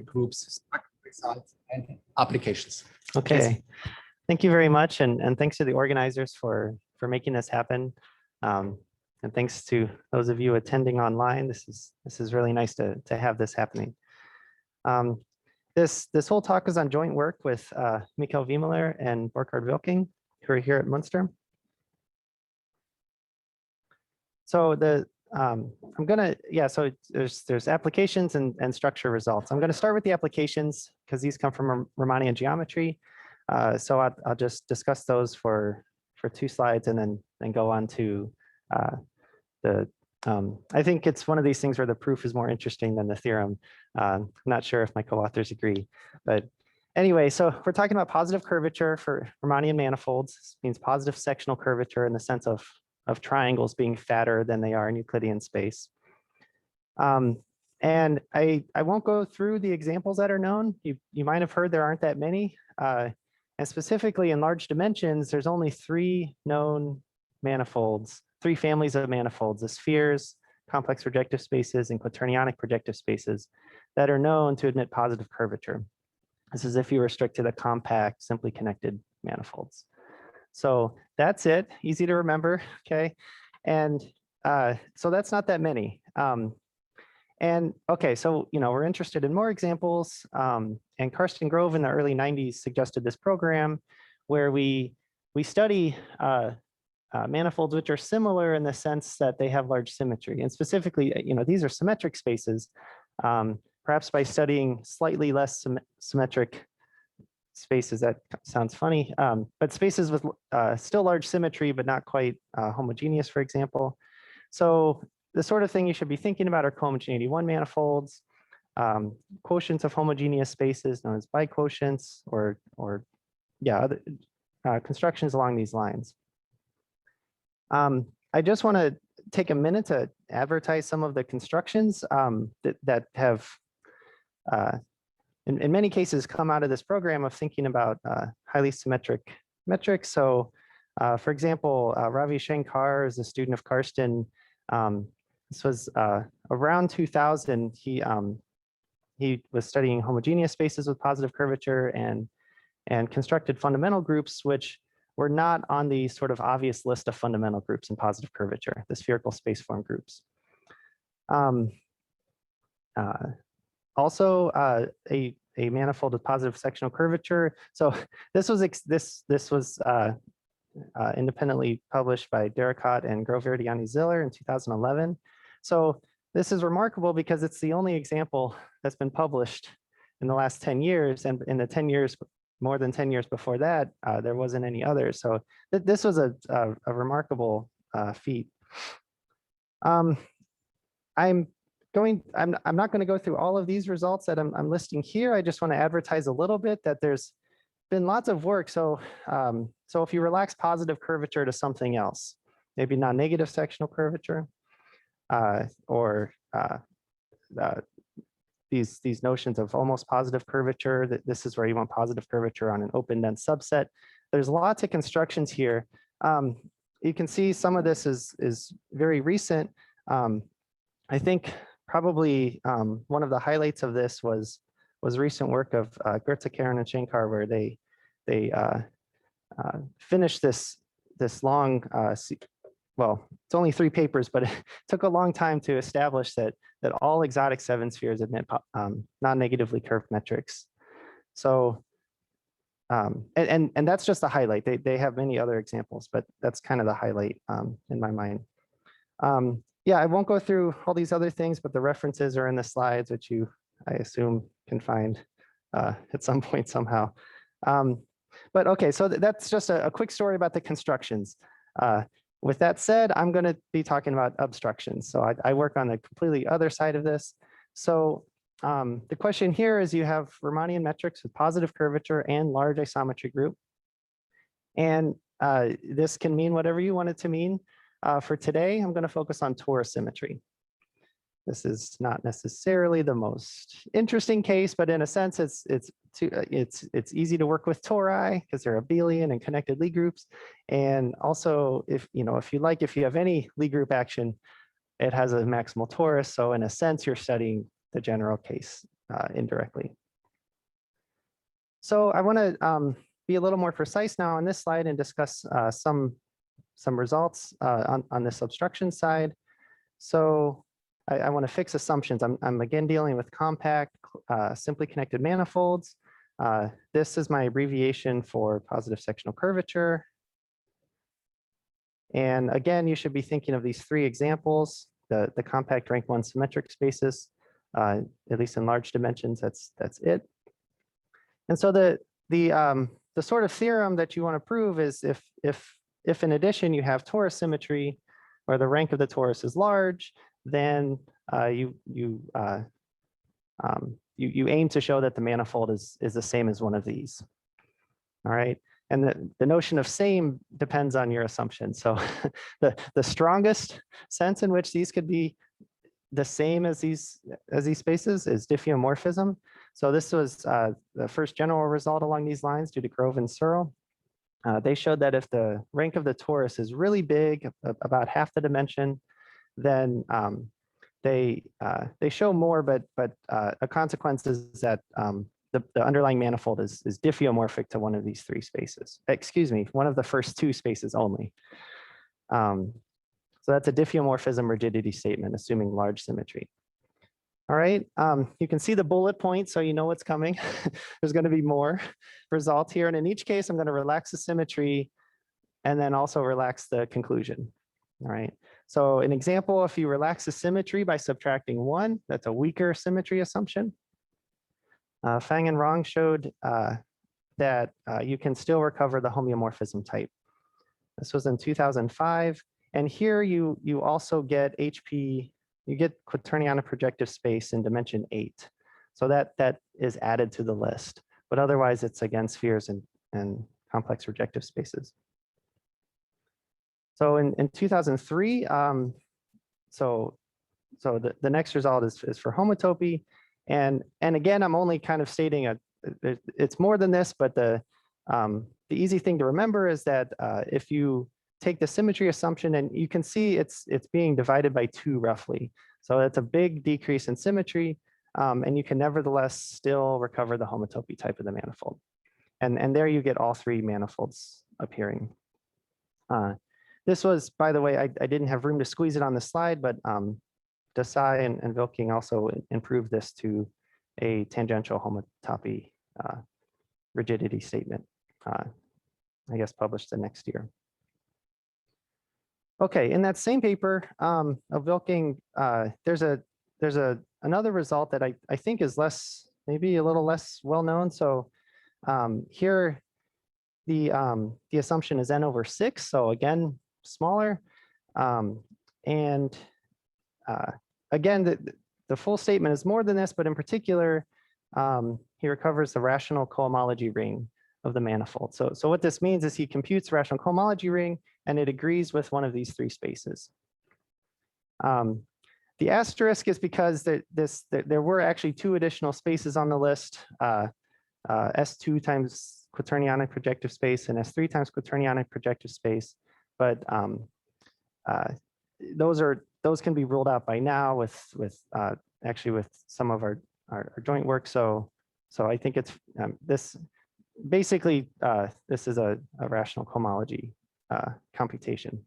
groups, results, and applications. Okay, thank you very much, and thanks to the organizers for making this happen, and thanks to those of you attending online. This is really nice to have this happening. This whole talk is on joint work with Michael Wiemeler and Burkhard Wilking, who are here at Muenster. So so there's applications and structure results. I'm gonna start with the applications because these come from Riemannian geometry. So I'll just discuss those for 2 slides and then go on to I think it's one of these things where the proof is more interesting than the theorem. I'm not sure if my co-authors agree, but anyway, so we're talking about positive curvature for Riemannian manifolds. This means positive sectional curvature in the sense of triangles being fatter than they are in Euclidean space. And I won't go through the examples that are known. You might have heard there aren't that many. And specifically in large dimensions, there's only 3 known manifolds, 3 families of manifolds: the spheres, complex projective spaces, and quaternionic projective spaces that are known to admit positive curvature. This is if you restrict to the compact, simply connected manifolds. So that's it, easy to remember, okay? And so that's not that many. And okay, so we're interested in more examples. And Karsten Grove in the early 90s suggested this program where we study manifolds which are similar in the sense that they have large symmetry. And specifically, these are symmetric spaces, perhaps by studying slightly less symmetric spaces. That sounds funny, but spaces with still large symmetry, but not quite homogeneous, for example. So the sort of thing you should be thinking about are cohomogeneity 1 manifolds, quotients of homogeneous spaces known as biquotients, or other constructions along these lines. I just want to take a minute to advertise some of the constructions that have in many cases come out of this program of thinking about highly symmetric metrics. So for example, Ravi Shankar is a student of Karsten. This was around 2000. He was studying homogeneous spaces with positive curvature and constructed fundamental groups which were not on the sort of obvious list of fundamental groups in positive curvature, the spherical spaceform groups. Also, a manifold with positive sectional curvature. So this was independently published by Derricott and Groverdiani-Ziller in 2011. So this is remarkable because it's the only example that's been published in the last 10 years, and in the more than 10 years before that, there wasn't any others. So this was a remarkable feat. I'm not going to go through all of these results that I'm listing here. I just want to advertise a little bit that there's been lots of work. So if you relax positive curvature to something else, maybe non-negative sectional curvature, or these notions of almost positive curvature, that this is where you want positive curvature on an open dense subset. There's lots of constructions here. You can see some of this is very recent. I think probably one of the highlights of this was recent work of Gertz-Karen and Shankar, where they finished this long, well, it's only 3 papers, but it took a long time to establish that all exotic 7 spheres admit non-negatively curved metrics. So, and that's just a highlight. They have many other examples, but that's kind of the highlight in my mind. Yeah, I won't go through all these other things, but the references are in the slides, which you, I assume, can find at some point somehow. But okay, so that's just a quick story about the constructions. With that said, I'm going to be talking about obstructions. So I work on the completely other side of this. So the question here is, you have Riemannian metrics with positive curvature and large isometry group. And this can mean whatever you want it to mean. For today, I'm going to focus on torus symmetry. This is not necessarily the most interesting case, but in a sense, it's easy to work with tori because they're abelian and connected Lie groups. And also, if you have any Lie group action, it has a maximal torus. So in a sense, you're studying the general case indirectly. So I want to be a little more precise now on this slide and discuss some results on this obstruction side. So I want to fix assumptions. I'm again dealing with compact, simply connected manifolds. This is my abbreviation for positive sectional curvature. And again, you should be thinking of these three examples, the compact rank 1 symmetric spaces, at least in large dimensions, that's it. And so the sort of theorem that you want to prove is if in addition you have torus symmetry, or the rank of the torus is large, then you aim to show that the manifold is the same as one of these. All right. And the notion of same depends on your assumption. So the strongest sense in which these could be the same as these spaces is diffeomorphism. So this was the first general result along these lines due to Grove and Searle. They showed that if the rank of the torus is really big, about half the dimension, then they show more, but a consequence is that the underlying manifold is diffeomorphic to one of these three spaces. Excuse me, one of the first two spaces only. So that's a diffeomorphism rigidity statement, assuming large symmetry. All right, you can see the bullet point, so you know what's coming. There's going to be more results here. And in each case, I'm going to relax the symmetry and then also relax the conclusion. All right, so an example, if you relax the symmetry by subtracting 1, that's a weaker symmetry assumption. Fang and Rong showed that you can still recover the homeomorphism type. This was in 2005. And here you also get HP, you get quaternionic projective space in dimension 8. So that is added to the list, but otherwise it's again spheres and complex projective spaces. So in 2003, so the next result is for homotopy. And again, I'm only kind of stating it's more than this, but the easy thing to remember is that if you take the symmetry assumption, and you can see it's being divided by 2 roughly. So it's a big decrease in symmetry, and you can nevertheless still recover the homotopy type of the manifold. And there you get all 3 manifolds appearing. This was, by the way, I didn't have room to squeeze it on the slide, but Desai and Wilking also improved this to a tangential homotopy rigidity statement, I guess published the next year. Okay, in that same paper of Wilking, there's another result that I think is maybe a little less well known. So here the assumption is n over 6, so again smaller, and again the full statement is more than this, but in particular he recovers the rational cohomology ring of the manifold. So what this means is he computes the rational cohomology ring, and it agrees with one of these 3 spaces. The asterisk is because there were actually 2 additional spaces on the list, S2 times quaternionic projective space and S3 times quaternionic projective space, but those can be ruled out by now with some of our joint work. So I think it's this. Basically, this is a rational cohomology computation.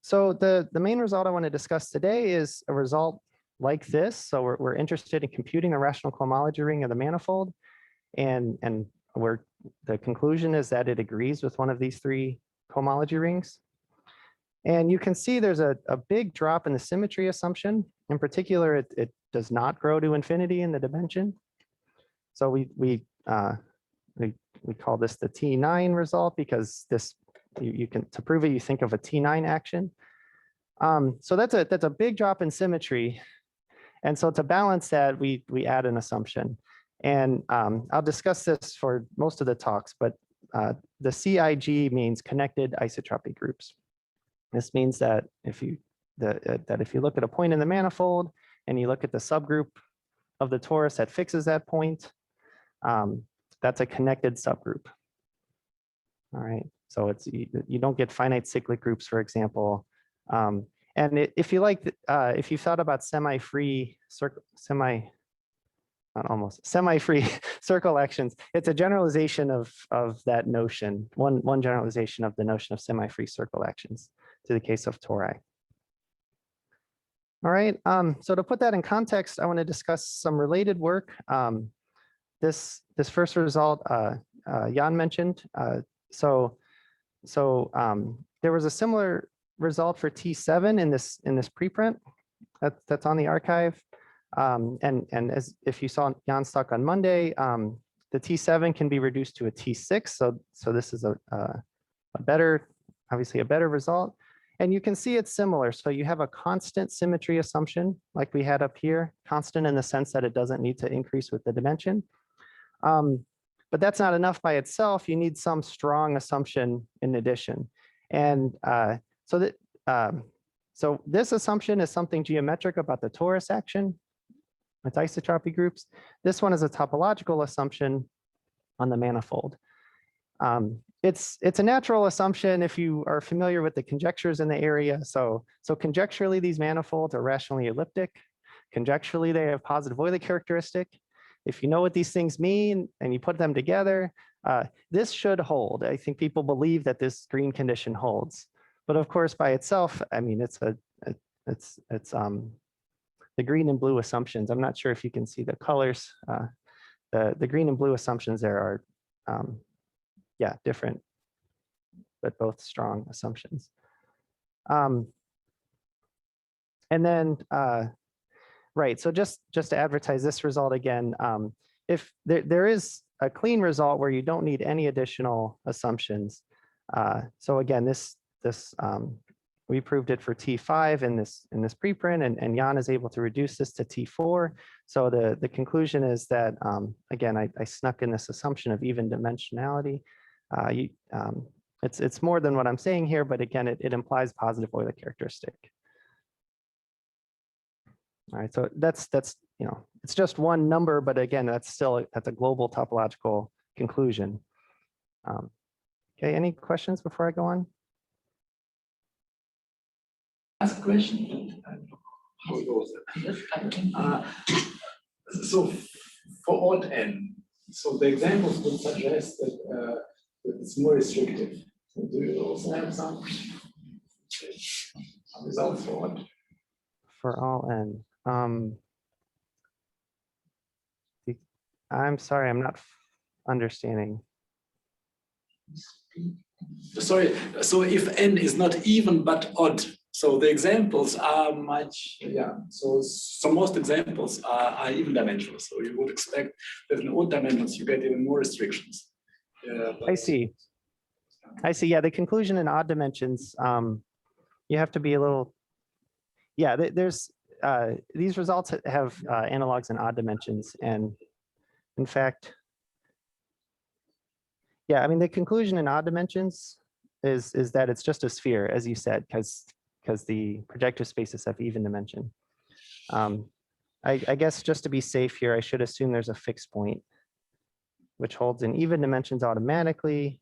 So the main result I want to discuss today is a result like this. So we're interested in computing the rational cohomology ring of the manifold, and the conclusion is that it agrees with one of these 3 cohomology rings. And you can see there's a big drop in the symmetry assumption. In particular, it does not grow to infinity in the dimension. So we call this the T9 result because this you can, to prove it, you think of a T9 action. So that's a big drop in symmetry, and so to balance that, we add an assumption. And I'll discuss this for most of the talks, but the CIG means connected isotropy groups. This means that if you look at a point in the manifold and you look at the subgroup of the torus that fixes that point, that's a connected subgroup. All right, so you don't get finite cyclic groups, for example, And if you like, if you thought about semi-free semi-free circle actions, it's a generalization of that notion, one generalization of the notion of semi-free circle actions to the case of tori. All right, so to put that in context, I want to discuss some related work. This first result Jan mentioned. So there was a similar result for T7 in this preprint that's on the archive. And as if you saw Jan's talk on Monday, the T7 can be reduced to a T6. So this is a better, obviously a better result. And you can see it's similar. So you have a constant symmetry assumption like we had up here, constant in the sense that it doesn't need to increase with the dimension. But that's not enough by itself. You need some strong assumption in addition. And so this assumption is something geometric about the torus action. It's isotropy groups. This one is a topological assumption on the manifold. It's a natural assumption if you are familiar with the conjectures in the area. So conjecturally, these manifolds are rationally elliptic. Conjecturally, they have positive Euler characteristic. If you know what these things mean and you put them together, this should hold. I think people believe that this green condition holds. But of course, by itself, I mean, it's the green and blue assumptions. I'm not sure if you can see the colors. The green and blue assumptions there are, yeah, different, but both strong assumptions. And then, right, so just to advertise this result again, if there is a clean result where you don't need any additional assumptions. So again, we proved it for T5 in this preprint, and Jan is able to reduce this to T4. So the conclusion is that, again, I snuck in this assumption of even dimensionality. It's more than what I'm saying here, but again, it implies positive Euler characteristic. All right, so that's you know, it's just one number, but again, that's a global topological conclusion. Okay, any questions before I go on? Ask a question. How goes it? So for odd n, so the examples would suggest that it's more restrictive. So do you also have some results for odd? For all n. I'm sorry, I'm not understanding. Sorry, so if n is not even but odd, so the examples are much, yeah, so most examples are even dimensional. So you would expect that in odd dimensions you get even more restrictions. I see. Yeah, the conclusion in odd dimensions, you have to be a little, yeah, there's these results have analogs in odd dimensions. And in fact, yeah, I mean, the conclusion in odd dimensions is that it's just a sphere, as you said, because the projective spaces have even dimension. I guess just to be safe here, I should assume there's a fixed point, which holds in even dimensions automatically.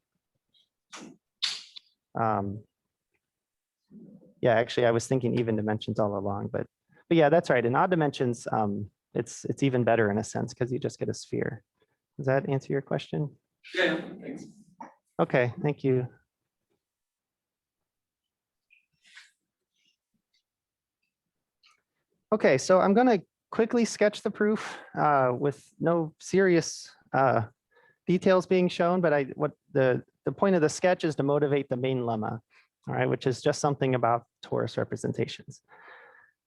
Yeah, actually, I was thinking even dimensions all along, but yeah, that's right. In odd dimensions, it's even better in a sense because you just get a sphere. Does that answer your question? Yeah, thanks. Okay, thank you. Okay, so I'm going to quickly sketch the proof with no serious details being shown, but what the point of the sketch is to motivate the main lemma, all right, which is just something about torus representations.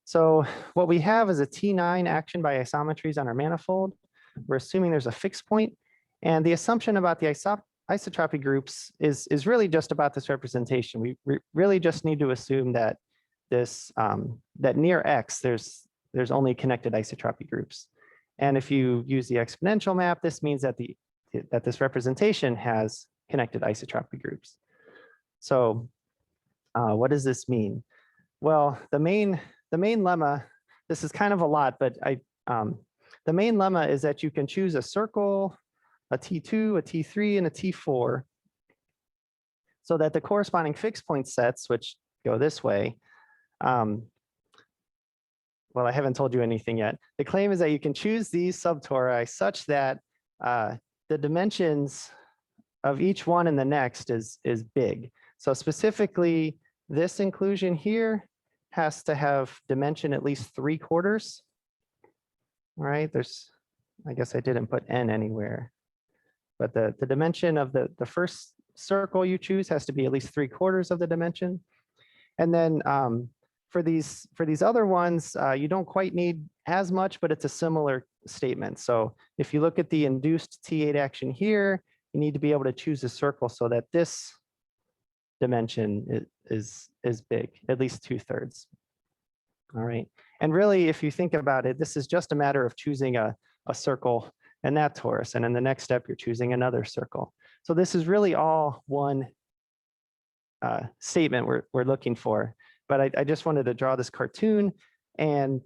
So what we have is a T9 action by isometries on our manifold. We're assuming there's a fixed point, and the assumption about the isotropy groups is really just about this representation. We really just need to assume that this that near X there's only connected isotropy groups, and if you use the exponential map, this means that this representation has connected isotropy groups. So what does this mean? Well, the main lemma, this is kind of a lot, but the main lemma is that you can choose a circle, a T2, a T3, and a T4, so that the corresponding fixed point sets, which go this way, Well, I haven't told you anything yet. The claim is that you can choose these subtori such that the dimensions of each one in the next is big. So specifically, this inclusion here has to have dimension at least 3/4. All right, I guess I didn't put n anywhere, but the dimension of the first circle you choose has to be at least 3/4 of the dimension. And then for these other ones, you don't quite need as much, but it's a similar statement. So if you look at the induced T8 action here, you need to be able to choose a circle so that this dimension is big, at least 2/3. All right. And really, if you think about it, this is just a matter of choosing a circle and that torus. And in the next step, you're choosing another circle. So this is really all one statement we're looking for. But I just wanted to draw this cartoon and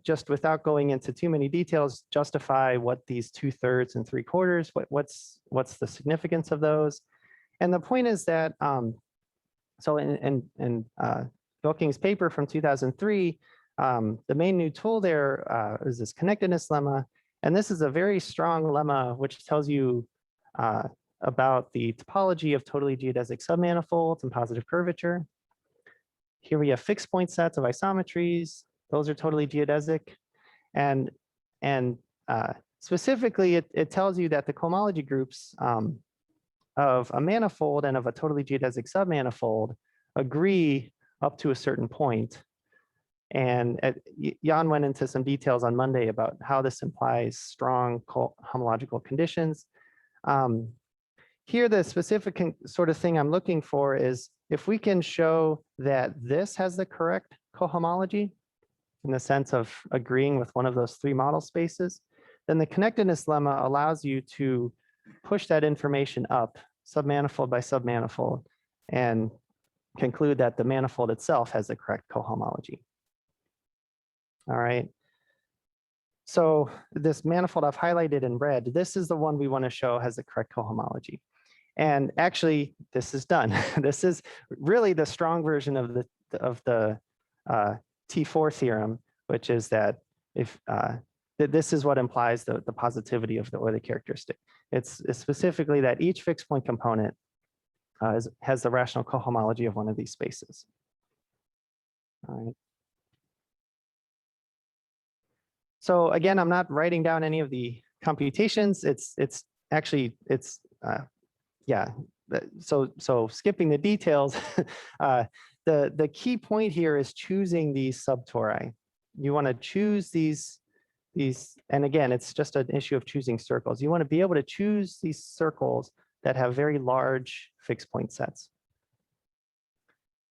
just without going into too many details, justify what these 2/3 and 3/4, what's the significance of those. And the point is that, so in Bilking's paper from 2003, the main new tool there is this connectedness lemma. And this is a very strong lemma, which tells you about the topology of totally geodesic submanifolds and positive curvature. Here we have fixed point sets of isometries. Those are totally geodesic. And specifically, it tells you that the cohomology groups of a manifold and of a totally geodesic submanifold agree up to a certain point. And Jan went into some details on Monday about how this implies strong homological conditions. Here, the specific sort of thing I'm looking for is if we can show that this has the correct cohomology in the sense of agreeing with one of those 3 model spaces, then the connectedness lemma allows you to push that information up submanifold by submanifold and conclude that the manifold itself has the correct cohomology. All right. So this manifold I've highlighted in red, this is the one we want to show has the correct cohomology. And actually, this is done. This is really the strong version of the T4 theorem, which is that if this is what implies the positivity of the Euler characteristic. It's specifically that each fixed point component has the rational cohomology of one of these spaces. All right. So again, I'm not writing down any of the computations. Yeah. So skipping the details, the key point here is choosing these subtori. You want to choose these, and again, it's just an issue of choosing circles. You want to be able to choose these circles that have very large fixed point sets.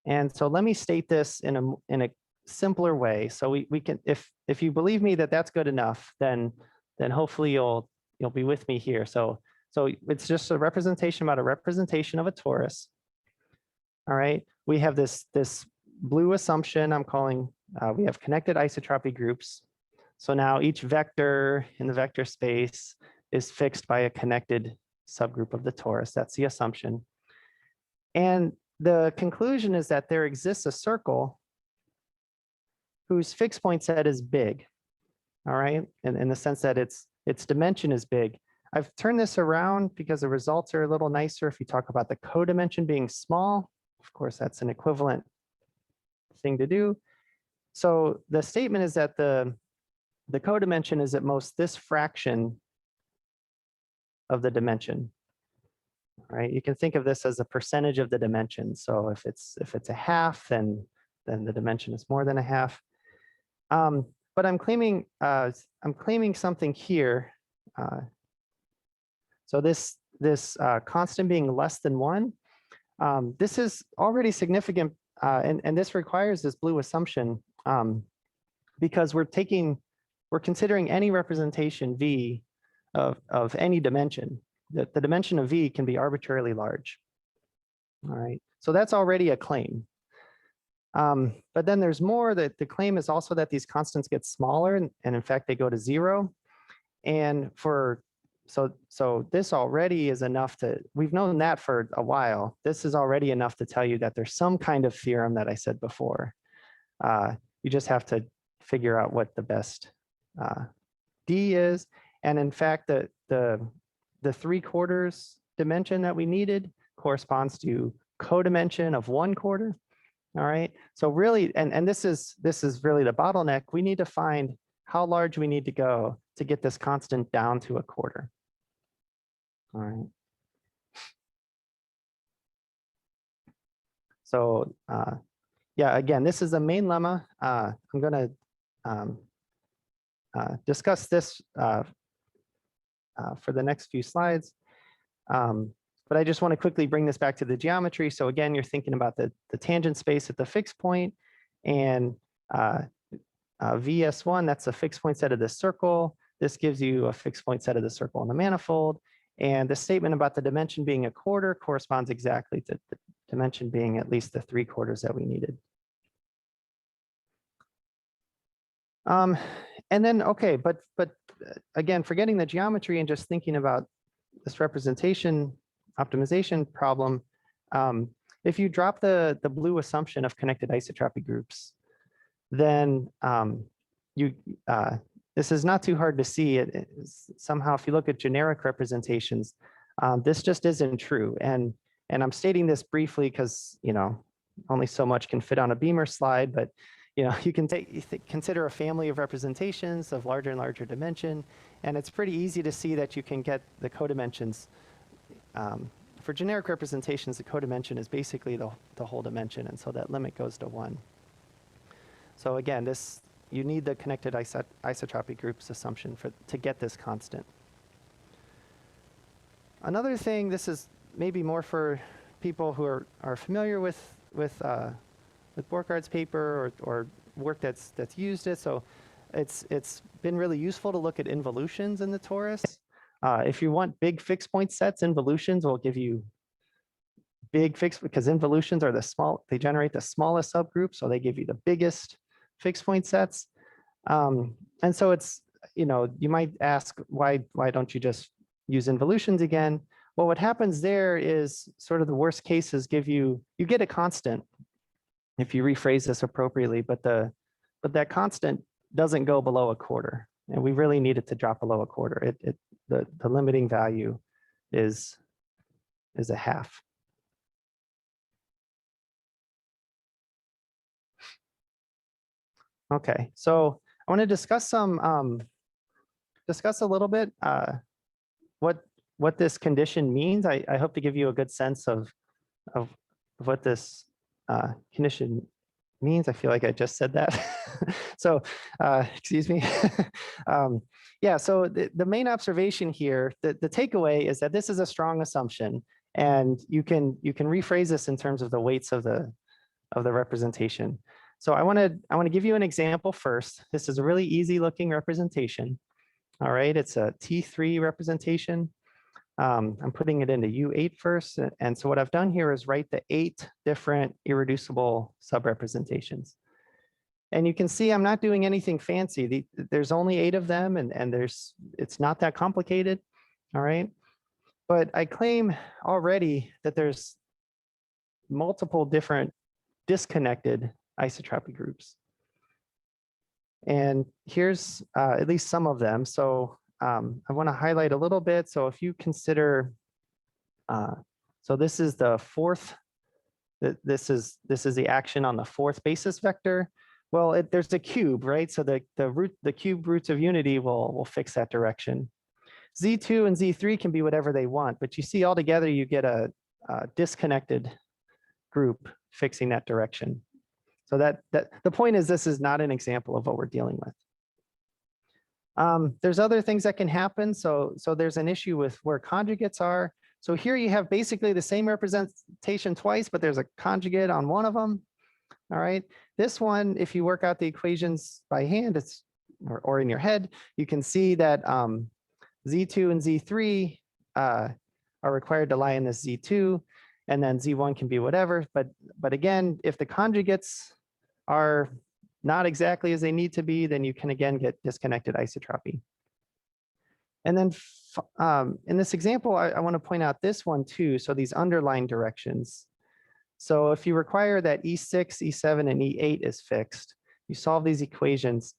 And so let me state this in a simpler way. So we can, if you believe me that that's good enough, then hopefully you'll be with me here. So it's just a representation about a representation of a torus. All right, we have this blue assumption I'm calling, we have connected isotropy groups. So now each vector in the vector space is fixed by a connected subgroup of the torus. That's the assumption. And the conclusion is that there exists a circle whose fixed point set is big. All right, and in the sense that its dimension is big. I've turned this around because the results are a little nicer if you talk about the codimension being small. Of course, that's an equivalent thing to do. So the statement is that the codimension is at most this fraction of the dimension. All right, you can think of this as a percentage of the dimension. So if it's a half, then the dimension is more than a half. But I'm claiming something here. So this constant being less than 1, this is already significant, and this requires this blue assumption because we're considering any representation V of any dimension. The dimension of V can be arbitrarily large. All right, so that's already a claim. But then there's more. That the claim is also that these constants get smaller, and in fact they go to 0. And so this already is enough to, we've known that for a while. This is already enough to tell you that there's some kind of theorem that I said before. You just have to figure out what the best D is. And in fact, the 3/4 dimension that we needed corresponds to codimension of 1/4. All right. So really, and this is really the bottleneck. We need to find how large we need to go to get this constant down to 1/4. All right. So yeah, again, this is the main lemma. I'm going to discuss this for the next few slides. But I just want to quickly bring this back to the geometry. So again, you're thinking about the tangent space at the fixed point, and VS1, that's a fixed point set of the circle. This gives you a fixed point set of the circle in the manifold. And the statement about the dimension being 1/4 corresponds exactly to the dimension being at least the 3/4 that we needed. And then, okay, but again, forgetting the geometry and just thinking about this representation optimization problem, if you drop the blue assumption of connected isotropy groups, then this is not too hard to see. Somehow, if you look at generic representations, this just isn't true. And I'm stating this briefly because, you know, only so much can fit on a Beamer slide, but you know, you can consider a family of representations of larger and larger dimension, and it's pretty easy to see that you can get the codimensions. For generic representations, the codimension is basically the whole dimension, and so that limit goes to 1. So again, you need the connected isotropy groups assumption to get this constant. Another thing, this is maybe more for people who are familiar with Borchart's paper or work that's used it. So it's been really useful to look at involutions in the torus. If you want big fixed point sets, involutions will give you big fixed, because involutions are they generate the smallest subgroup, so they give you the biggest fixed point sets. And so it's, you know, you might ask, why don't you just use involutions again? Well, what happens there is sort of the worst cases you get a constant if you rephrase this appropriately, but that constant doesn't go below 1/4, and we really need it to drop below 1/4. The limiting value is 1/2. Okay, so I want to discuss a little bit what this condition means. I hope to give you a good sense of what this condition means. I feel like I just said that. So excuse me. Yeah, so the main observation here, the takeaway is that this is a strong assumption, and you can rephrase this in terms of the weights of the representation. So I want to give you an example first. This is a really easy looking representation. All right, it's a T3 representation. I'm putting it into U8 first. And so what I've done here is write the 8 different irreducible subrepresentations. And you can see I'm not doing anything fancy. There's only 8 of them, and it's not that complicated. All right. But I claim already that there's multiple different disconnected isotropy groups. And here's at least some of them. So I want to highlight a little bit. So if you consider, so this is the 4th, this is the action on the 4th basis vector. Well, there's a cube, right? So the cube roots of unity will fix that direction. Z2 and Z3 can be whatever they want, but you see all together you get a disconnected group fixing that direction. So that the point is, this is not an example of what we're dealing with. There's other things that can happen. So there's an issue with where conjugates are. So here you have basically the same representation twice, but there's a conjugate on one of them. All right. This one, if you work out the equations by hand, or in your head, you can see that Z2 and Z3 are required to lie in this Z2, and then Z1 can be whatever. But again, if the conjugates are not exactly as they need to be, then you can again get disconnected isotropy. And then in this example, I want to point out this one too. So these underlying directions. So if you require that E6, E7, and E8 is fixed, you solve these equations,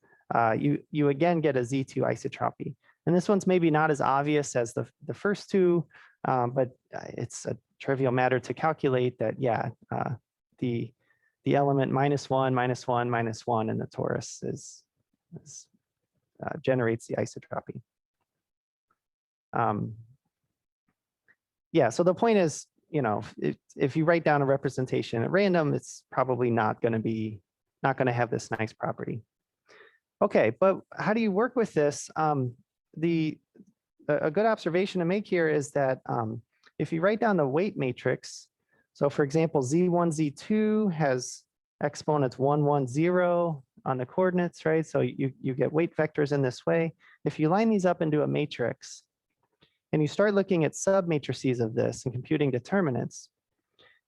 you again get a Z2 isotropy. And this one's maybe not as obvious as the first two, but it's a trivial matter to calculate that, yeah, the element -1, -1, -1 in the torus generates the isotropy. Yeah, so the point is, you know, if you write down a representation at random, it's probably not going to have this nice property. Okay, but how do you work with this? A good observation to make here is that if you write down the weight matrix, so for example, Z1, Z2 has exponents 1, 1, 0 on the coordinates, right? So you get weight vectors in this way. If you line these up into a matrix and you start looking at submatrices of this and computing determinants,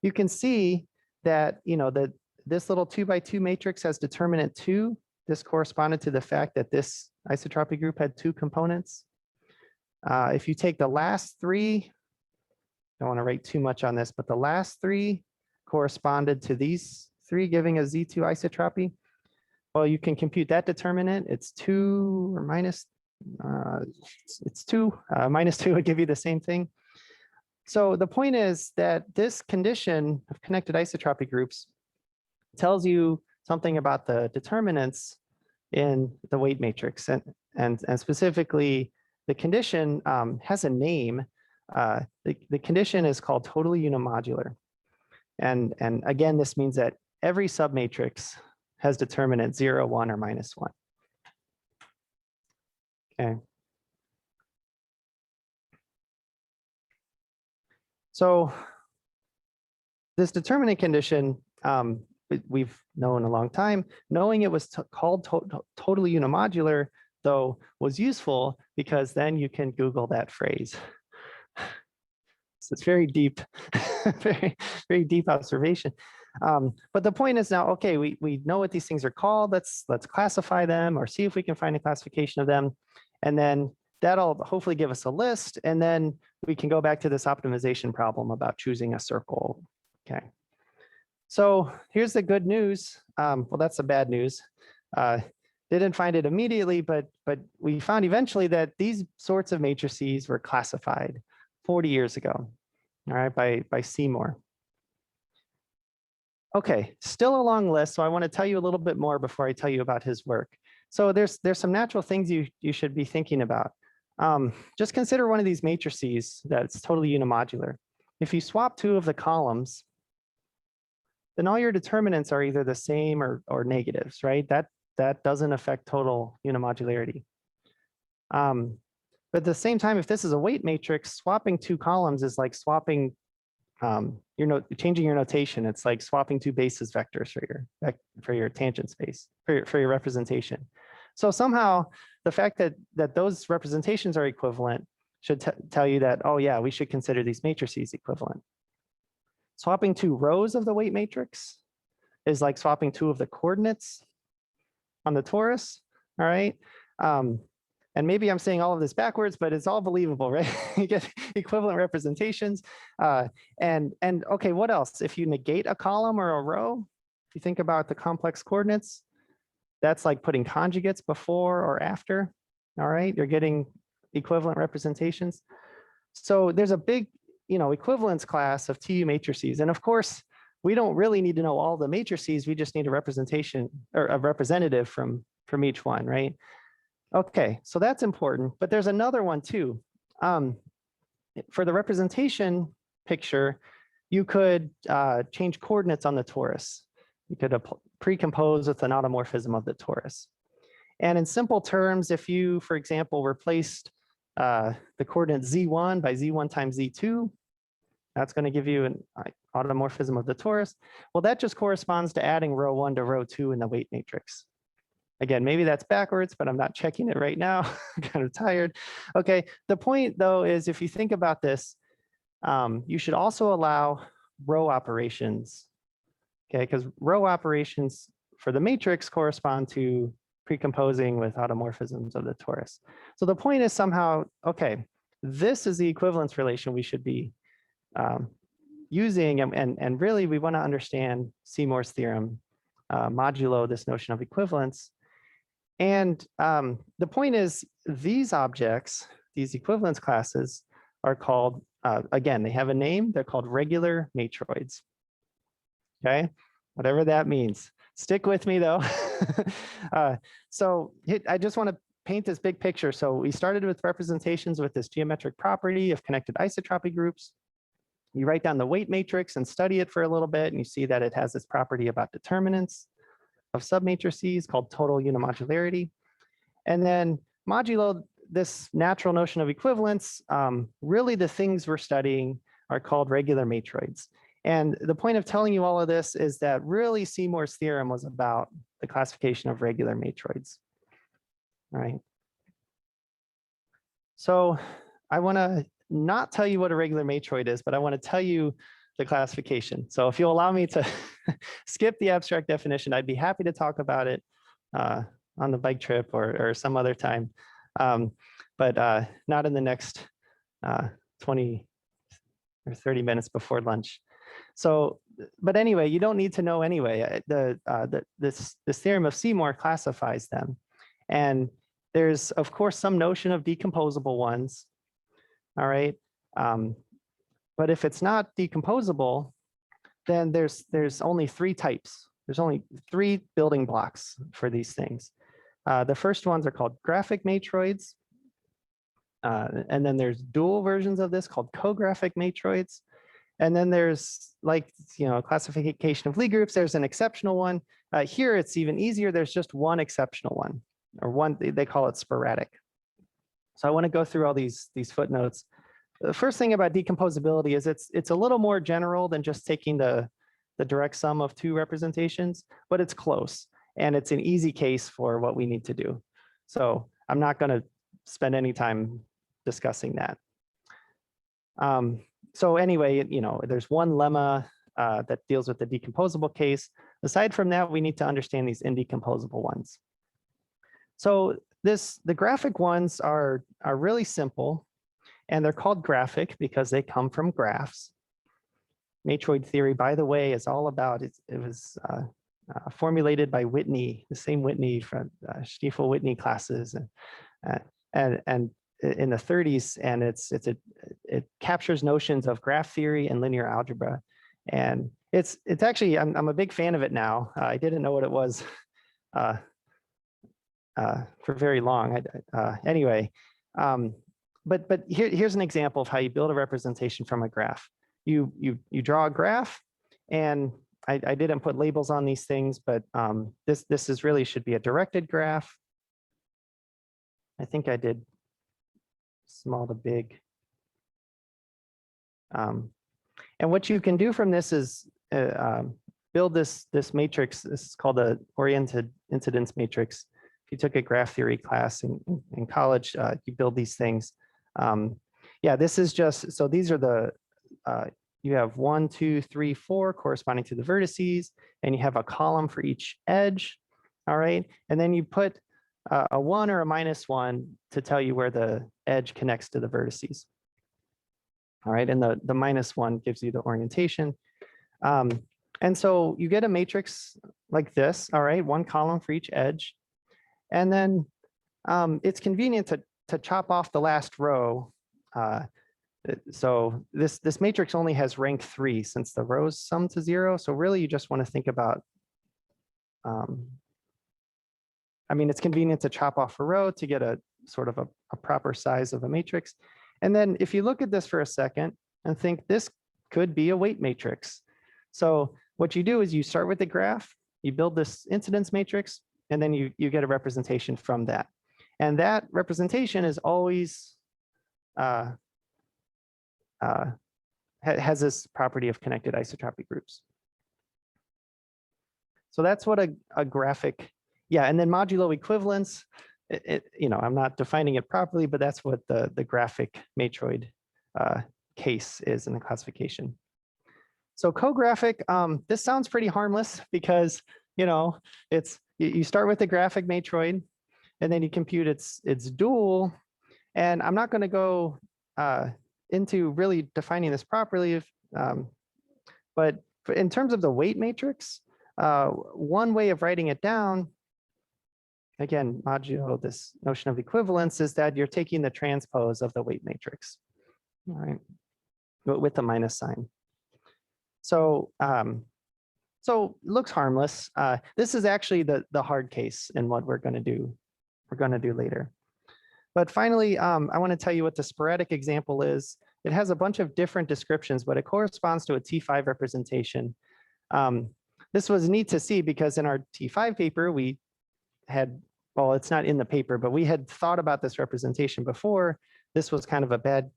you can see that, you know, that this little 2 by 2 matrix has determinant 2. This corresponded to the fact that this isotropy group had 2 components. If you take the last 3, don't want to write too much on this, but the last 3 corresponded to these 3 giving a Z2 isotropy. Well, you can compute that determinant. It's 2 or minus, it's 2, minus 2 would give you the same thing. So the point is that this condition of connected isotropy groups tells you something about the determinants in the weight matrix. And specifically, the condition has a name. The condition is called totally unimodular. And again, this means that every submatrix has determinant 0, 1, or -1. Okay. So this determinant condition, we've known a long time. Knowing it was called totally unimodular, though, was useful because then you can Google that phrase. So it's very deep, very, very deep observation. But the point is now, okay, we know what these things are called. Let's classify them or see if we can find a classification of them. And then that'll hopefully give us a list. And then we can go back to this optimization problem about choosing a circle. Okay. So here's the good news. Well, that's the bad news. Didn't find it immediately, but we found eventually that these sorts of matrices were classified 40 years ago, all right, by Seymour. Okay, still a long list, so I want to tell you a little bit more before I tell you about his work. So there's some natural things you should be thinking about. Just consider one of these matrices that's totally unimodular. If you swap 2 of the columns, then all your determinants are either the same or negatives, right? That doesn't affect total unimodularity. But at the same time, if this is a weight matrix, swapping 2 columns is like swapping, changing your notation. It's like swapping 2 basis vectors for your tangent space, for your representation. So somehow the fact that those representations are equivalent should tell you that, oh yeah, we should consider these matrices equivalent. Swapping 2 rows of the weight matrix is like swapping 2 of the coordinates on the torus, all right? And maybe I'm saying all of this backwards, but it's all believable, right? You get equivalent representations. And okay, what else? If you negate a column or a row, if you think about the complex coordinates, that's like putting conjugates before or after, all right? You're getting equivalent representations. So there's a big, equivalence class of TU matrices. And of course, we don't really need to know all the matrices. We just need a representation or a representative from each one, right? Okay, so that's important, but there's another one too. For the representation picture, you could change coordinates on the torus. You could pre-compose with an automorphism of the torus. And in simple terms, if you, for example, replaced the coordinate Z1 by Z1 times Z2, that's going to give you an automorphism of the torus. Well, that just corresponds to adding row 1 to row 2 in the weight matrix. Again, maybe that's backwards, but I'm not checking it right now. I'm kind of tired. Okay, the point though is if you think about this, you should also allow row operations, okay? Because row operations for the matrix correspond to precomposing with automorphisms of the torus. So the point is somehow, okay, this is the equivalence relation we should be using, and really we want to understand Seymour's theorem modulo this notion of equivalence. And the point is, these objects, these equivalence classes, are called, again, they have a name, they're called regular matroids. Okay, whatever that means. Stick with me though. So I just want to paint this big picture. So we started with representations with this geometric property of connected isotropy groups. You write down the weight matrix and study it for a little bit, and you see that it has this property about determinants of submatrices called total unimodularity. And then modulo this natural notion of equivalence, really the things we're studying are called regular matroids. And the point of telling you all of this is that really Seymour's theorem was about the classification of regular matroids. All right. So I want to not tell you what a regular matroid is, but I want to tell you the classification. So if you'll allow me to skip the abstract definition, I'd be happy to talk about it on the bike trip or some other time, but not in the next 20 or 30 minutes before lunch. So, but anyway, you don't need to know anyway. This theorem of Seymour classifies them. And there's, of course, some notion of decomposable ones. All right. But if it's not decomposable, then there's only three types. There's only three building blocks for these things. The first ones are called graphic matroids. And then there's dual versions of this called co-graphic matroids. And then there's like, classification of Lie groups. There's an exceptional one. Here it's even easier. There's just one exceptional one, or one, they call it sporadic. So I want to go through all these footnotes. The first thing about decomposability is it's a little more general than just taking the direct sum of two representations, but it's close. And it's an easy case for what we need to do. So I'm not going to spend any time discussing that. So anyway, there's one lemma that deals with the decomposable case. Aside from that, we need to understand these indecomposable ones. So the graphic ones are really simple, and they're called graphic because they come from graphs. Matroid theory, by the way, is all about, it was formulated by Whitney, the same Whitney from Stiefel-Whitney classes, and in the 30s, and it captures notions of graph theory and linear algebra, and it's actually I'm a big fan of it now. I didn't know what it was for very long. Anyway, but here's an example of how you build a representation from a graph. You draw a graph, and I didn't put labels on these things, but this is really should be a directed graph. I think I did small to big. And what you can do from this is build this matrix. This is called the oriented incidence matrix. If you took a graph theory class in college, you build these things. Yeah, this is just, so these are the, you have 1, 2, 3, 4 corresponding to the vertices, and you have a column for each edge. All right, and then you put a 1 or a -1 to tell you where the edge connects to the vertices. All right, and the -1 gives you the orientation. And so you get a matrix like this, all right, one column for each edge. And then it's convenient to chop off the last row. So this matrix only has rank 3 since the rows sum to 0. So really you just want to think about, I mean, it's convenient to chop off a row to get a sort of a proper size of a matrix. And then if you look at this for a second and think this could be a weight matrix. So what you do is you start with the graph, you build this incidence matrix, and then you get a representation from that. And that representation is always, has this property of connected isotropy groups. So that's what a graphic, yeah, and then modulo equivalence, I'm not defining it properly, but that's what the graphic matroid case is in the classification. So co-graphic, this sounds pretty harmless because, it's, you start with the graphic matroid and then you compute its dual. And I'm not going to go into really defining this properly. But in terms of the weight matrix, one way of writing it down, again, modulo this notion of equivalence, is that you're taking the transpose of the weight matrix, all right, but with the minus sign. So, so looks harmless. This is actually the hard case in what we're going to do. We're going to do later. But finally, I want to tell you what the sporadic example is. It has a bunch of different descriptions, but it corresponds to a T5 representation. This was neat to see because in our T5 paper, we had, well, it's not in the paper, but we had thought about this representation before. This was kind of a bad,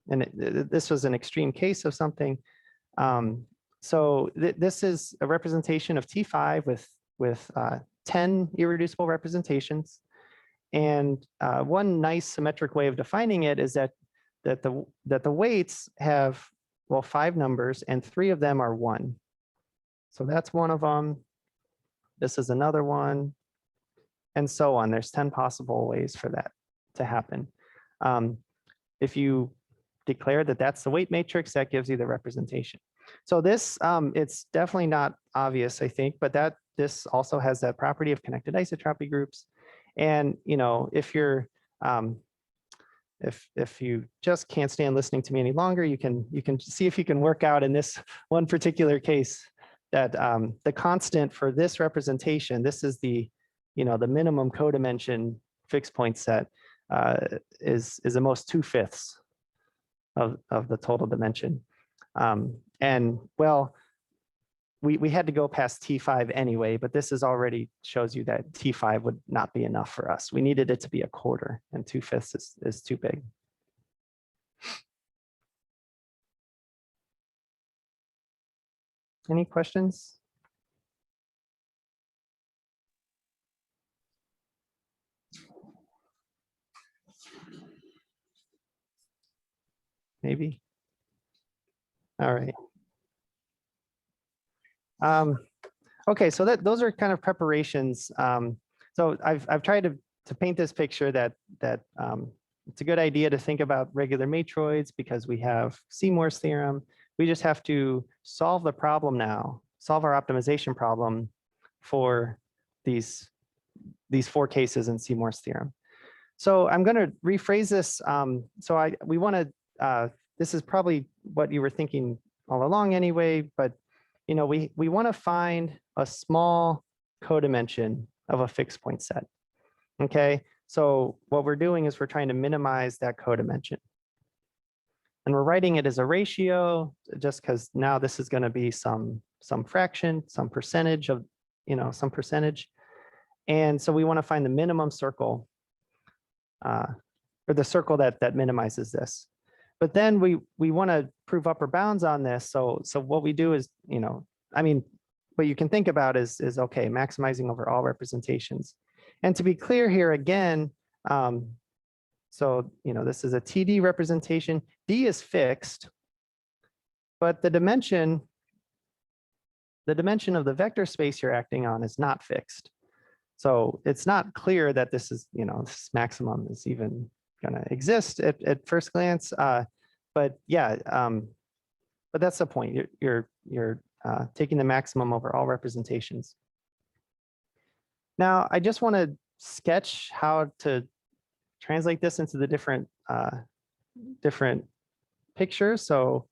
this was an extreme case of something. So this is a representation of T5 with 10 irreducible representations. And one nice symmetric way of defining it is that the weights have, well, 5 numbers and 3 of them are 1. So that's one of them. This is another one, and so on. There's 10 possible ways for that to happen. If you declare that that's the weight matrix, that gives you the representation. So this, it's definitely not obvious, I think, but this also has that property of connected isotropy groups. And if you're if you just can't stand listening to me any longer, you can see if you can work out in this one particular case that the constant for this representation, this is the the minimum codimension fixed point set, is the most 2/5 of the total dimension. And well, we had to go past T5 anyway, but this is already shows you that T5 would not be enough for us. We needed it to be a quarter, and 2/5 is too big. Any questions? Maybe. All right. Okay, so those are kind of preparations. So I've tried to paint this picture that it's a good idea to think about regular matroids because we have Seymour's theorem. We just have to solve the problem now, solve our optimization problem for these 4 cases in Seymour's theorem. So I'm going to rephrase this. We want to. This is probably what you were thinking all along anyway, but we want to find a small codimension of a fixed point set. Okay, so what we're doing is we're trying to minimize that codimension. And we're writing it as a ratio just because now this is going to be some fraction, some percentage of, some percentage. And so we want to find the minimum circle or the circle that minimizes this. But then we want to prove upper bounds on this. So what we do is, what you can think about is okay, maximizing over all representations. And to be clear here again, this is a TD representation. D is fixed, but the dimension of the vector space you're acting on is not fixed. So it's not clear that this is, this maximum is even going to exist at first glance. But yeah, but that's the point. You're taking the maximum over all representations. Now, I just want to sketch how to translate this into the different pictures. So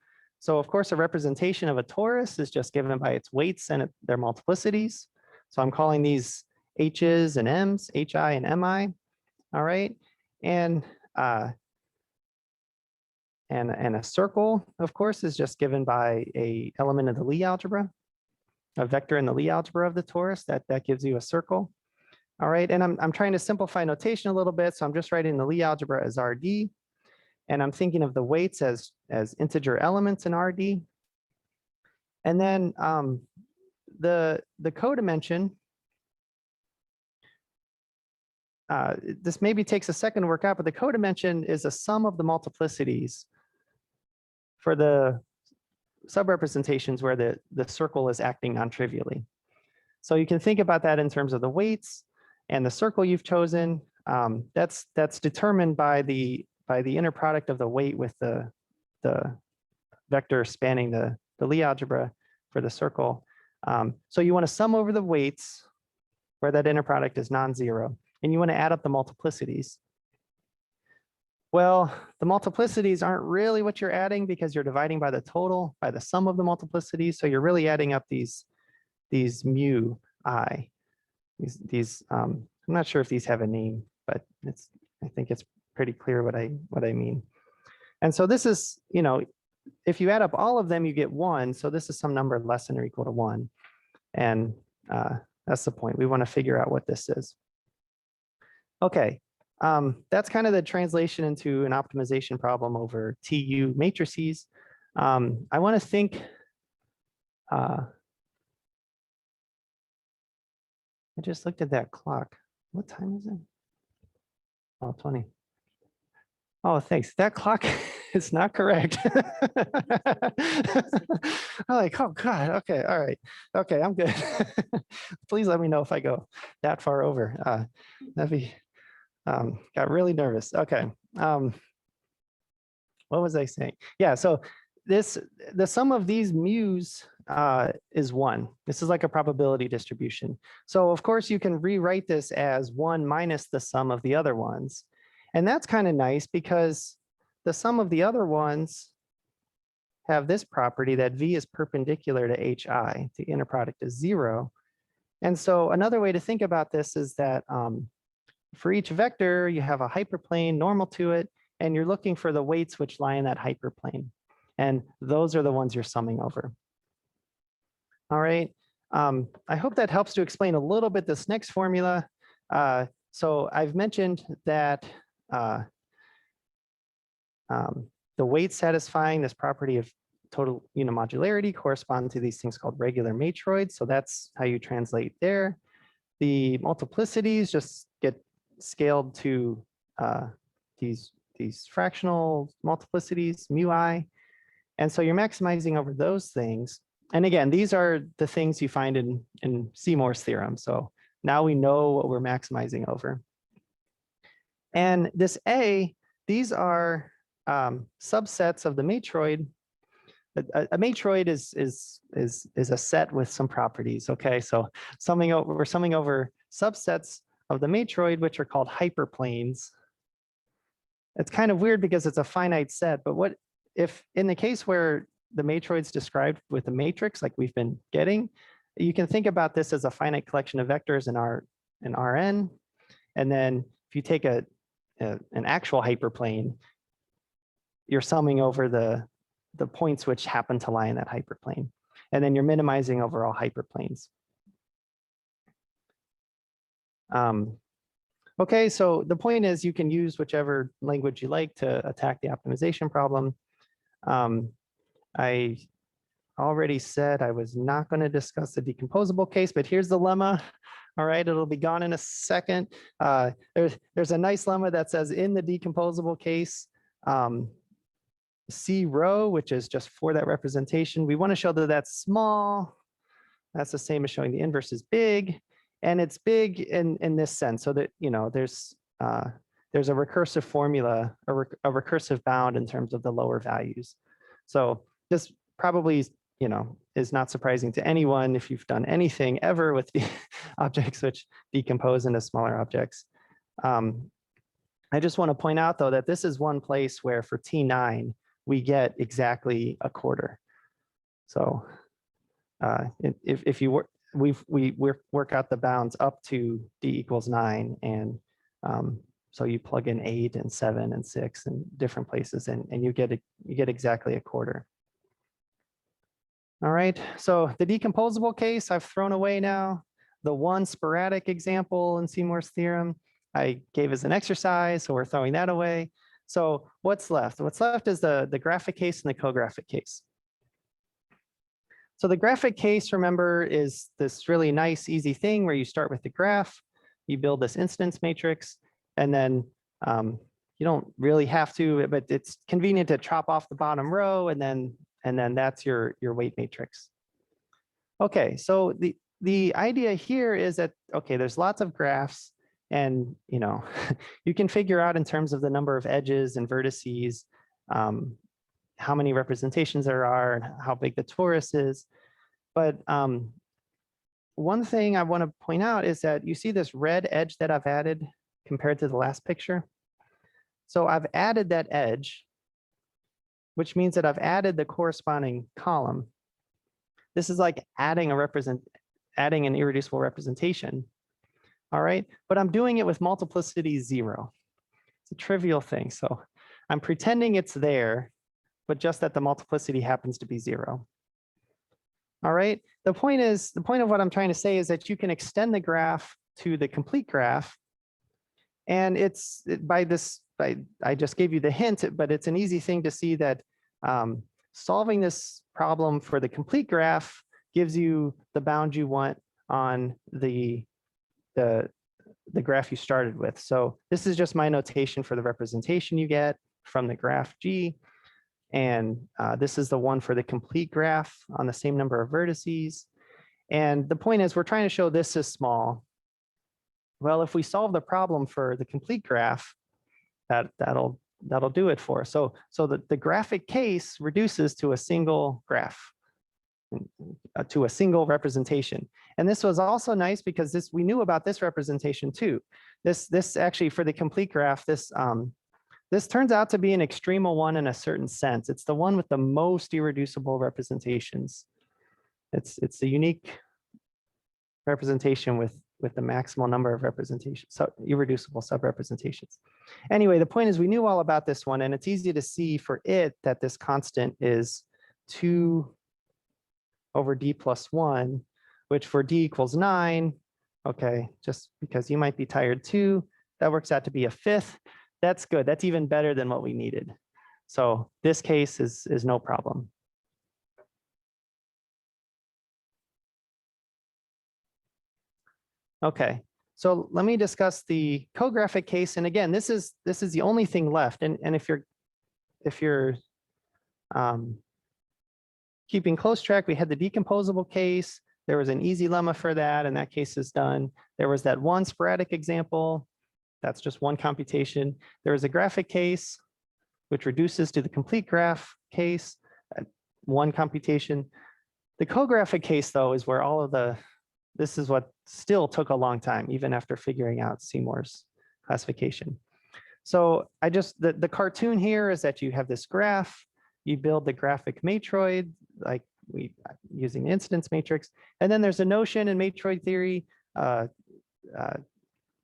of course, a representation of a torus is just given by its weights and their multiplicities. So I'm calling these H's and M's, Hi and Mi. All right, and a circle, of course, is just given by a element of the Lie algebra, a vector in the Lie algebra of the torus. That gives you a circle. All right, and I'm trying to simplify notation a little bit, so I'm just writing the Lie algebra as Rd, and I'm thinking of the weights as integer elements in Rd. And then the codimension, this maybe takes a second to work out, but the codimension is a sum of the multiplicities for the subrepresentations where the circle is acting non-trivially. So you can think about that in terms of the weights and the circle you've chosen. That's determined by the inner product of the weight with the vector spanning the Lie algebra for the circle. So you want to sum over the weights where that inner product is non-zero, and you want to add up the multiplicities. Well, the multiplicities aren't really what you're adding because you're dividing by the total, by the sum of the multiplicities. So you're really adding up these mu I. I'm not sure if these have a name, but I think it's pretty clear what I mean. And so this is, if you add up all of them, you get 1. So this is some number less than or equal to 1. And that's the point. We want to figure out what this is. Okay, that's kind of the translation into an optimization problem over TU matrices. I want to think, I just looked at that clock. What time is it? Oh, 20. Oh, thanks. That clock is not correct. I'm like, oh God, okay, all right. Okay, I'm good. Please let me know if I go that far over. That'd be, got really nervous. Okay. What was I saying? Yeah, so the sum of these mu's is 1. This is like a probability distribution. So of course you can rewrite this as 1 minus the sum of the other ones. And that's kind of nice because the sum of the other ones have this property that V is perpendicular to HI. The inner product is 0. And so another way to think about this is that for each vector, you have a hyperplane normal to it, and you're looking for the weights which lie in that hyperplane. And those are the ones you're summing over. All right. I hope that helps to explain a little bit this next formula. So I've mentioned that the weights satisfying this property of total unimodularity correspond to these things called regular matroids. So that's how you translate there. The multiplicities just get scaled to these fractional multiplicities, mu I. And so you're maximizing over those things. And again, these are the things you find in Seymour's theorem. So now we know what we're maximizing over. And this A, these are subsets of the matroid. A matroid is a set with some properties. Okay, so we're summing over subsets of the matroid, which are called hyperplanes. It's kind of weird because it's a finite set, but what if in the case where the matroid's described with a matrix like we've been getting, you can think about this as a finite collection of vectors in Rn. And then if you take an actual hyperplane, you're summing over the points which happen to lie in that hyperplane. And then you're minimizing over all hyperplanes. Okay, so the point is you can use whichever language you like to attack the optimization problem. I already said I was not going to discuss the decomposable case, but here's the lemma. All right, it'll be gone in a second. There's a nice lemma that says in the decomposable case, C rho, which is just for that representation, we want to show that that's small. That's the same as showing the inverse is big. And it's big in this sense, so that there's a recursive formula, a recursive bound in terms of the lower values. So this probably is not surprising to anyone if you've done anything ever with the objects which decompose into smaller objects. I just want to point out though that this is one place where for T9 we get exactly a quarter. So if you work, we work out the bounds up to d equals 9, and so you plug in 8 and 7 and 6 and different places, and you get exactly a quarter. All right, so the decomposable case I've thrown away now. The one sporadic example in Seymour's theorem I gave as an exercise, so we're throwing that away. So what's left? What's left is the graphic case and the co-graphic case. So the graphic case, remember, is this really nice, easy thing where you start with the graph, you build this instance matrix, and then you don't really have to, but it's convenient to chop off the bottom row, and then that's your weight matrix. Okay, so the idea here is that, okay, there's lots of graphs, and you can figure out in terms of the number of edges and vertices, how many representations there are and how big the torus is. But one thing I want to point out is that you see this red edge that I've added compared to the last picture. So I've added that edge, which means that I've added the corresponding column. This is like adding an irreducible representation. All right, but I'm doing it with multiplicity 0. It's a trivial thing. So I'm pretending it's there, but just that the multiplicity happens to be 0. All right, the point of what I'm trying to say is that you can extend the graph to the complete graph. And I just gave you the hint, but it's an easy thing to see that solving this problem for the complete graph gives you the bound you want on the graph you started with. So this is just my notation for the representation you get from the graph G. And this is the one for the complete graph on the same number of vertices. And the point is we're trying to show this is small. Well, if we solve the problem for the complete graph, that'll do it for us. So the graphic case reduces to a single graph, to a single representation. And this was also nice because we knew about this representation too. This actually for the complete graph, this turns out to be an extremal one in a certain sense. It's the one with the most irreducible representations. It's the unique representation with the maximal number of representations, so irreducible subrepresentations. Anyway, the point is we knew all about this one, and it's easy to see for it that this constant is 2 over d plus 1, which for d equals 9, okay, just because you might be tired too, that works out to be a fifth. That's good. That's even better than what we needed. So this case is no problem. Okay, so let me discuss the cographic case. And again, this is the only thing left. And if you're keeping close track, we had the decomposable case. There was an easy lemma for that, and that case is done. There was that one sporadic example. That's just one computation. There is a graphic case, which reduces to the complete graph case, one computation. The cographic case, though, is where all of this is what still took a long time, even after figuring out Seymour's classification. So the cartoon here is that you have this graph, you build the graphic matroid, like using the incidence matrix. And then there's a notion in matroid theory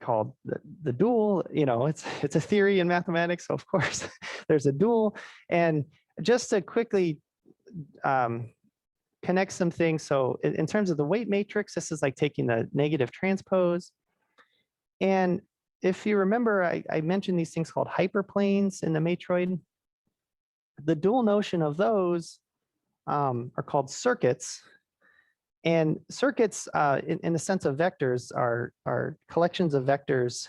called the dual. It's a theory in mathematics, so of course there's a dual. And just to quickly connect some things. So in terms of the weight matrix, this is like taking the negative transpose. And if you remember, I mentioned these things called hyperplanes in the matroid. The dual notion of those are called circuits. And circuits, in the sense of vectors, are collections of vectors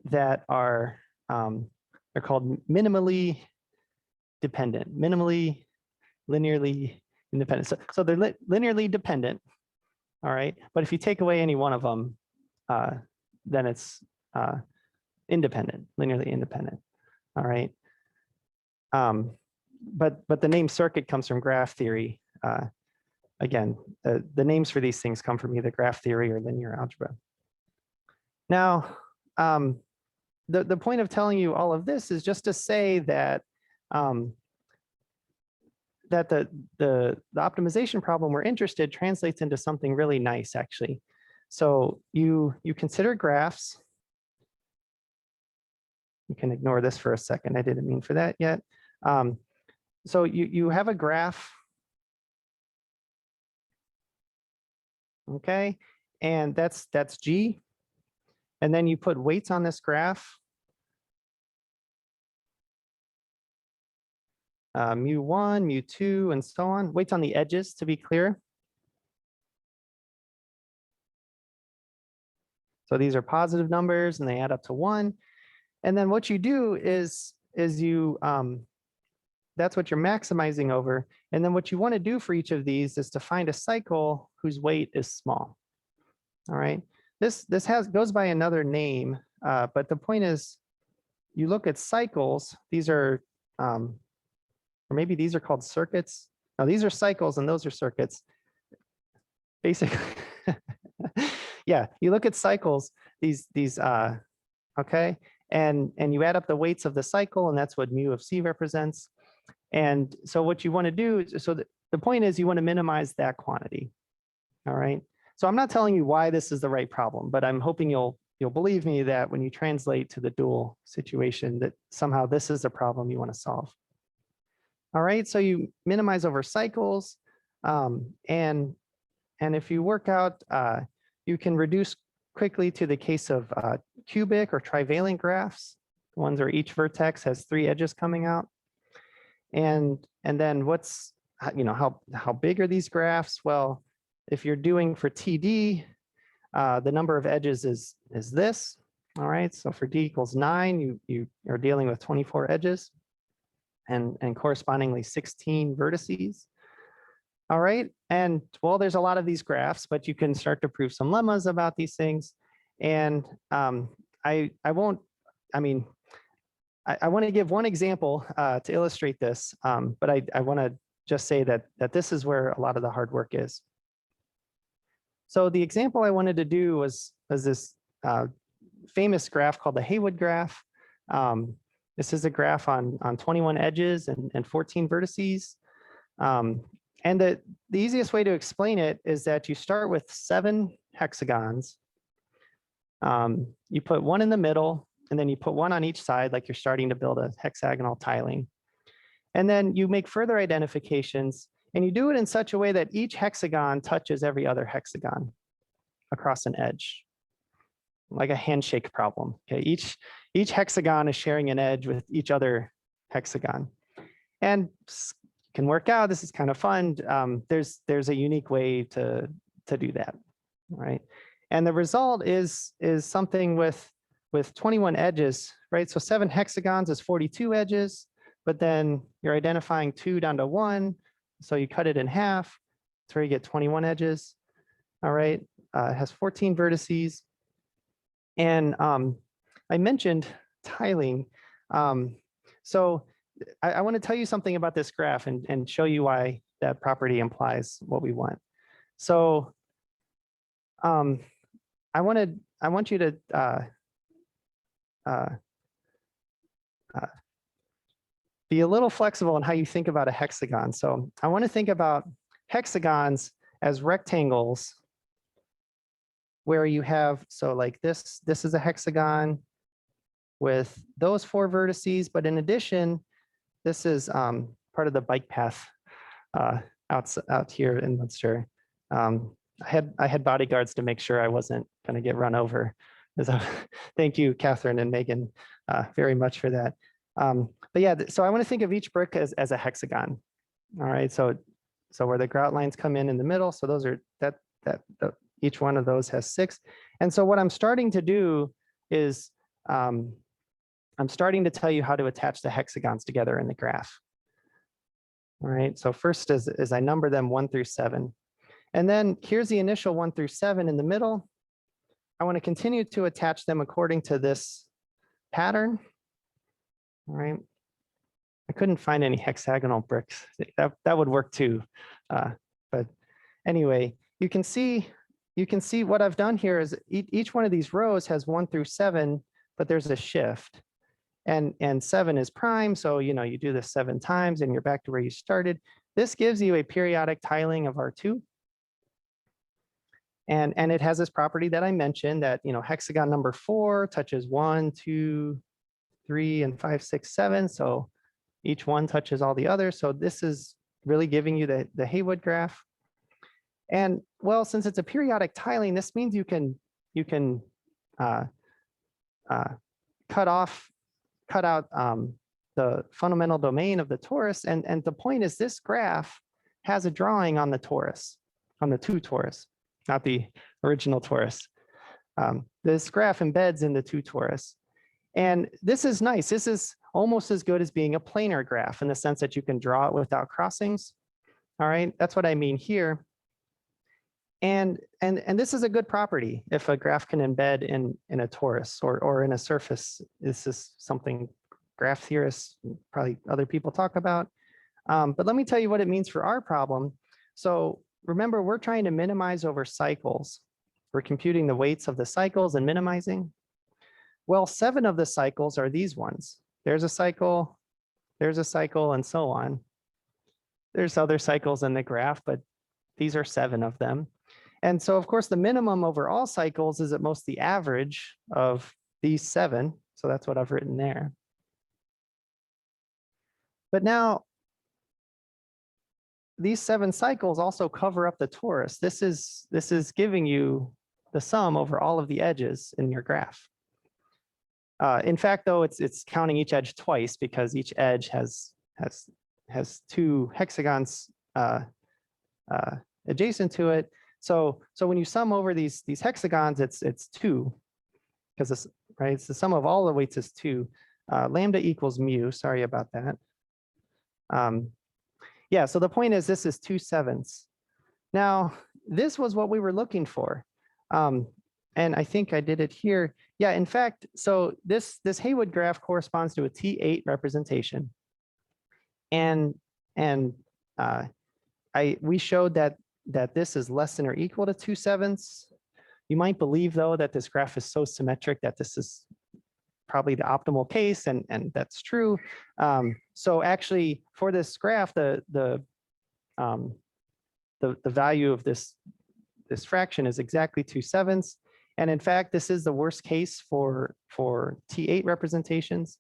that are they're called minimally dependent, minimally linearly independent. So they're linearly dependent, all right? But if you take away any one of them, then it's independent, linearly independent, all right? But the name circuit comes from graph theory. Again, the names for these things come from either graph theory or linear algebra. Now, the point of telling you all of this is just to say that that the optimization problem we're interested translates into something really nice, actually. So you consider graphs. You can ignore this for a second. I didn't mean for that yet. So you have a graph. Okay, and that's G. And then you put weights on this graph. Mu1, mu2, and so on. Weights on the edges, to be clear. So these are positive numbers, and they add up to 1. And then what you do is you, that's what you're maximizing over. And then what you want to do for each of these is to find a cycle whose weight is small. All right. This goes by another name, but the point is, you look at cycles. These are or maybe these are called circuits. Now these are cycles and those are circuits. Basically, yeah, you look at cycles, okay, and you add up the weights of the cycle, and that's what mu of C represents. And so what you want to do is, so the point is you want to minimize that quantity. All right. So I'm not telling you why this is the right problem, but I'm hoping you'll believe me that when you translate to the dual situation, that somehow this is a problem you want to solve. All right. So you minimize over cycles, and if you work out, you can reduce quickly to the case of cubic or trivalent graphs, ones where each vertex has 3 edges coming out. And then what's, how big are these graphs? Well, if you're doing for TD, the number of edges is this. All right, so for D equals 9, you are dealing with 24 edges and correspondingly 16 vertices. All right, and well, there's a lot of these graphs, but you can start to prove some lemmas about these things. And I want to give one example to illustrate this, but I want to just say that this is where a lot of the hard work is. So the example I wanted to do was this famous graph called the Haywood graph. This is a graph on 21 edges and 14 vertices. And the easiest way to explain it is that you start with 7 hexagons. You put 1 in the middle, and then you put 1 on each side, like you're starting to build a hexagonal tiling. And then you make further identifications, and you do it in such a way that each hexagon touches every other hexagon across an edge, like a handshake problem. Okay, each hexagon is sharing an edge with each other hexagon. And can work out, this is kind of fun. There's a unique way to do that, right? And the result is something with 21 edges, right? So 7 hexagons is 42 edges, but then you're identifying 2 down to 1. So you cut it in half. That's where you get 21 edges. All right, it has 14 vertices. And I mentioned tiling. So I want to tell you something about this graph and show you why that property implies what we want. So I want you to be a little flexible in how you think about a hexagon. So I want to think about hexagons as rectangles where you have, so like this is a hexagon with those 4 vertices, but in addition, this is part of the bike path out here in Muenster. I had bodyguards to make sure I wasn't going to get run over. So thank you, Catherine and Megan, very much for that. But yeah, so I want to think of each brick as a hexagon. All right, so where the grout lines come in the middle, so those are each one of those has 6. And so what I'm starting to do is I'm starting to tell you how to attach the hexagons together in the graph. All right, so first is I number them 1 through 7. And then here's the initial 1 through 7 in the middle. I want to continue to attach them according to this pattern. All right. I couldn't find any hexagonal bricks. That would work too. But anyway, you can see what I've done here is each one of these rows has 1 through 7, but there's a shift. And 7 is prime. So, you do this 7 times and you're back to where you started. This gives you a periodic tiling of R2. And it has this property that I mentioned that, hexagon number 4 touches 1, 2, 3, and 5, 6, 7. So each one touches all the others. So this is really giving you the Haywood graph. And well, since it's a periodic tiling, this means you can cut out the fundamental domain of the torus. And the point is this graph has a drawing on the torus, on the 2 torus, not the original torus. This graph embeds in the 2 torus. And this is nice. This is almost as good as being a planar graph in the sense that you can draw it without crossings. All right, that's what I mean here. And this is a good property if a graph can embed in a torus or in a surface. This is something graph theorists, probably other people talk about. But let me tell you what it means for our problem. So remember, we're trying to minimize over cycles. We're computing the weights of the cycles and minimizing. Well, 7 of the cycles are these ones. There's a cycle, and so on. There's other cycles in the graph, but these are 7 of them. And so, of course, the minimum over all cycles is at most the average of these 7. So that's what I've written there. But now, these 7 cycles also cover up the torus. This is giving you the sum over all of the edges in your graph. In fact, though, it's counting each edge twice because each edge has 2 hexagons adjacent to it. So when you sum over these hexagons, it's 2 because it's right. It's the sum of all the weights is 2. Lambda equals mu. Sorry about that. Yeah. So the point is, this is 2 7ths. Now, this was what we were looking for. And I think I did it here. Yeah, in fact, so this Haywood graph corresponds to a T8 representation. And we showed that this is less than or equal to 2 7ths. You might believe, though, that this graph is so symmetric that this is probably the optimal case, and that's true. So actually, for this graph, the value of this fraction is exactly 2 7ths. And in fact, this is the worst case for T8 representations.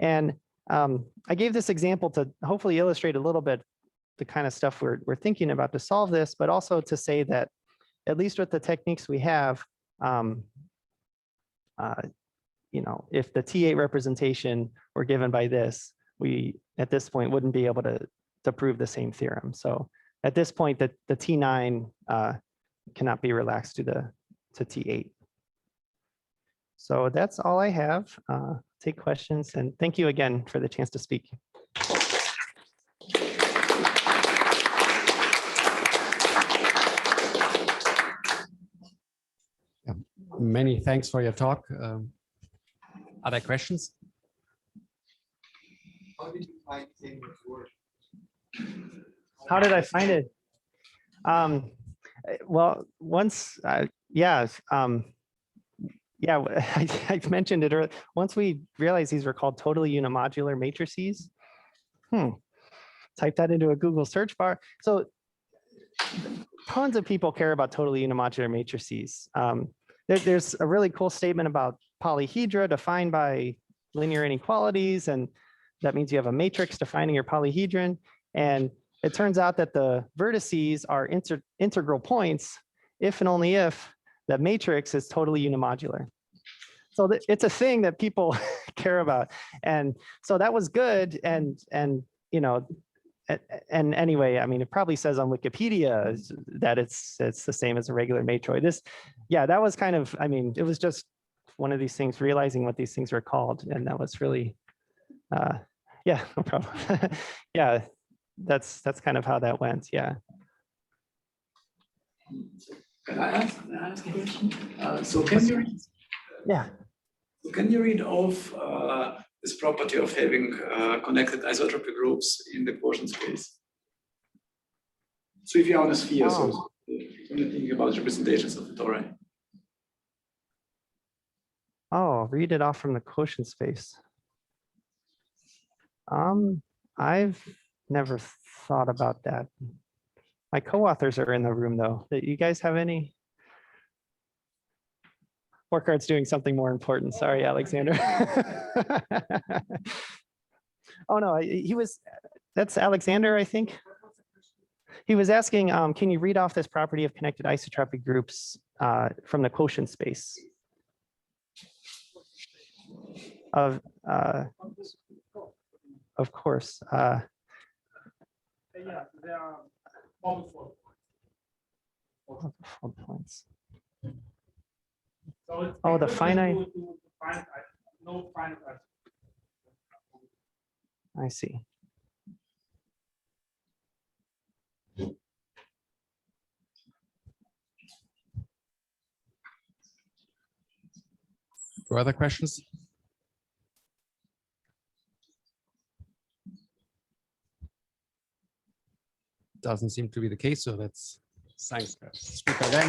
And I gave this example to hopefully illustrate a little bit the kind of stuff we're thinking about to solve this, but also to say that at least with the techniques we have, you know, if the T8 representation were given by this, we at this point wouldn't be able to prove the same theorem. So at this point, the T9 cannot be relaxed to T8. So that's all I have. Take questions, and thank you again for the chance to speak. Yeah. Many thanks for your talk. Other questions? How did you find Kennard's work? How did I find it? Well, once, yeah, I mentioned it earlier. Once we realized these were called totally unimodular matrices, type that into a Google search bar. So tons of people care about totally unimodular matrices. There's a really cool statement about polyhedra defined by linear inequalities, and that means you have a matrix defining your polyhedron. And it turns out that the vertices are integral points if and only if the matrix is totally unimodular. So it's a thing that people care about. And so that was good. And you know, and anyway, I mean, it probably says on Wikipedia that it's the same as a regular matroid. Yeah, that was kind of, I mean, it was just one of these things, realizing what these things were called. And that was really, yeah, no problem. Yeah, that's kind of how that went. Yeah. Can I ask a question? So can you read? Yeah. Can you read off this property of having connected isotropy groups in the quotient space? So if you're on a sphere, so when you think about representations of the tori. Oh, read it off from the quotient space. I've never thought about that. My co-authors are in the room, though. You guys have any? Borchart's doing something more important. Sorry, Alexander. Oh, no, that's Alexander, I think. He was asking, can you read off this property of connected isotropy groups from the quotient space? Of course. Yeah, there are multiple points. So oh, the finite. No finite. I see. Further questions? doesn't seem to be the case, so that's thanks, speaker then.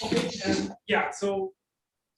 Okay, yeah, so